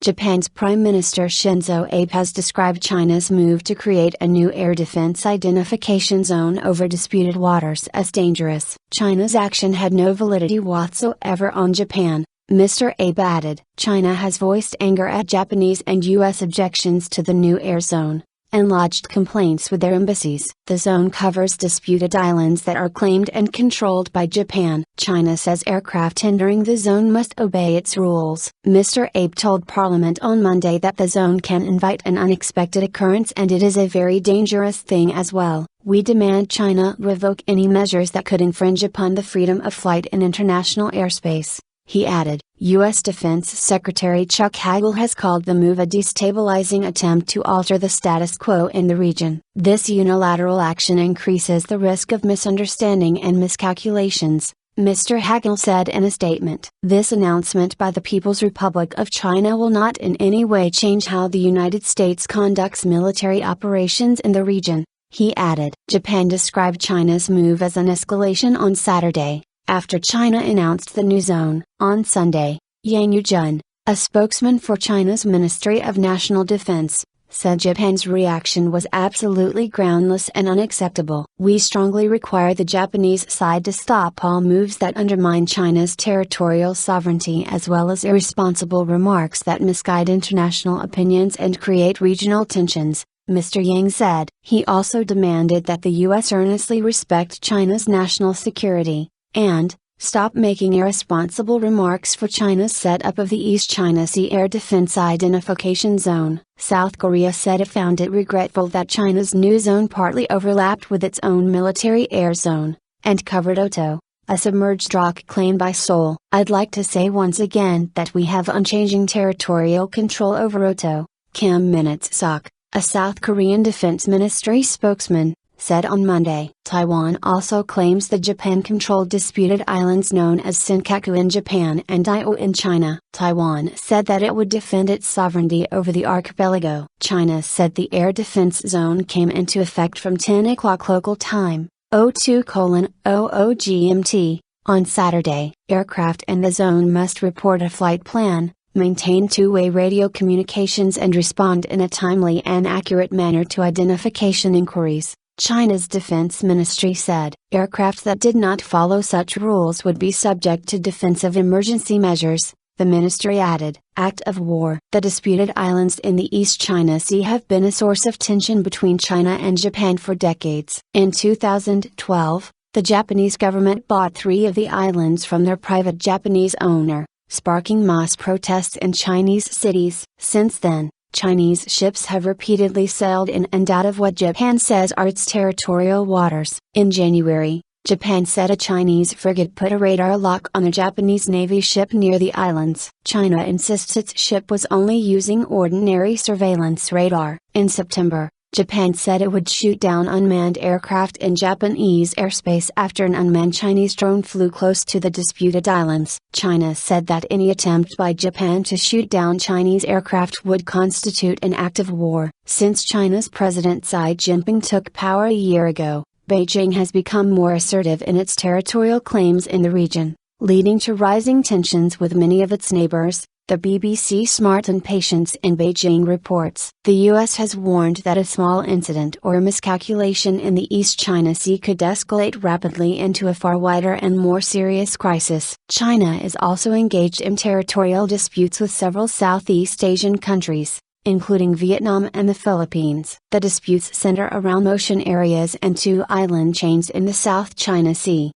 Japan's Prime Minister Shinzo Abe has described China's move to create a new air defense identification zone over disputed waters as dangerous. China's action had no validity whatsoever on Japan, Mr. Abe added. China has voiced anger at Japanese and U.S. objections to the new air zone, and lodged complaints with their embassies. The zone covers disputed islands that are claimed and controlled by Japan. China says aircraft entering the zone must obey its rules. Mr. Abe told Parliament on Monday that the zone can invite an unexpected occurrence and it is a very dangerous thing as well. We demand China revoke any measures that could infringe upon the freedom of flight in international airspace, he added. U.S. Defense Secretary Chuck Hagel has called the move a destabilising attempt to alter the status quo in the region. This unilateral action increases the risk of misunderstanding and miscalculations, Mr. Hagel said in a statement. This announcement by the People's Republic of China will not in any way change how the United States conducts military operations in the region, he added. Japan described China's move as an escalation on Saturday, after China announced the new zone. On Sunday, Yang Yujun, a spokesman for China's Ministry of National Defense, said Japan's reaction was absolutely groundless and unacceptable. We strongly require the Japanese side to stop all moves that undermine China's territorial sovereignty as well as irresponsible remarks that misguide international opinions and create regional tensions, Mr. Yang said. He also demanded that the U.S. earnestly respect China's national security, and stop making irresponsible remarks for China's setup of the East China Sea Air Defense Identification Zone. South Korea said it found it regretful that China's new zone partly overlapped with its own military air zone, and covered Oto, a submerged rock claimed by Seoul. I'd like to say once again that we have unchanging territorial control over Oto, Kim Minute-sok, a South Korean Defense Ministry spokesman, said on Monday. Taiwan also claims the Japan-controlled disputed islands known as Senkaku in Japan and Diaoyu in China. Taiwan said that it would defend its sovereignty over the archipelago. China said the air defense zone came into effect from 10 o'clock local time, 02:00 GMT, on Saturday. Aircraft in the zone must report a flight plan, maintain two-way radio communications and respond in a timely and accurate manner to identification inquiries, China's defense ministry said. Aircraft that did not follow such rules would be subject to defensive emergency measures, the ministry added. Act of war. The disputed islands in the East China Sea have been a source of tension between China and Japan for decades. In 2012, the Japanese government bought 3 of the islands from their private Japanese owner, sparking mass protests in Chinese cities. Since then, Chinese ships have repeatedly sailed in and out of what Japan says are its territorial waters. In January, Japan said a Chinese frigate put a radar lock on a Japanese Navy ship near the islands. China insists its ship was only using ordinary surveillance radar. In September, Japan said it would shoot down unmanned aircraft in Japanese airspace after an unmanned Chinese drone flew close to the disputed islands. China said that any attempt by Japan to shoot down Chinese aircraft would constitute an act of war. Since China's President Xi Jinping took power a year ago, Beijing has become more assertive in its territorial claims in the region, leading to rising tensions with many of its neighbors, the BBC Smart and Patience in Beijing reports. The U.S. has warned that a small incident or a miscalculation in the East China Sea could escalate rapidly into a far wider and more serious crisis. China is also engaged in territorial disputes with several Southeast Asian countries, including Vietnam and the Philippines. The disputes center around ocean areas and 2 island chains in the South China Sea.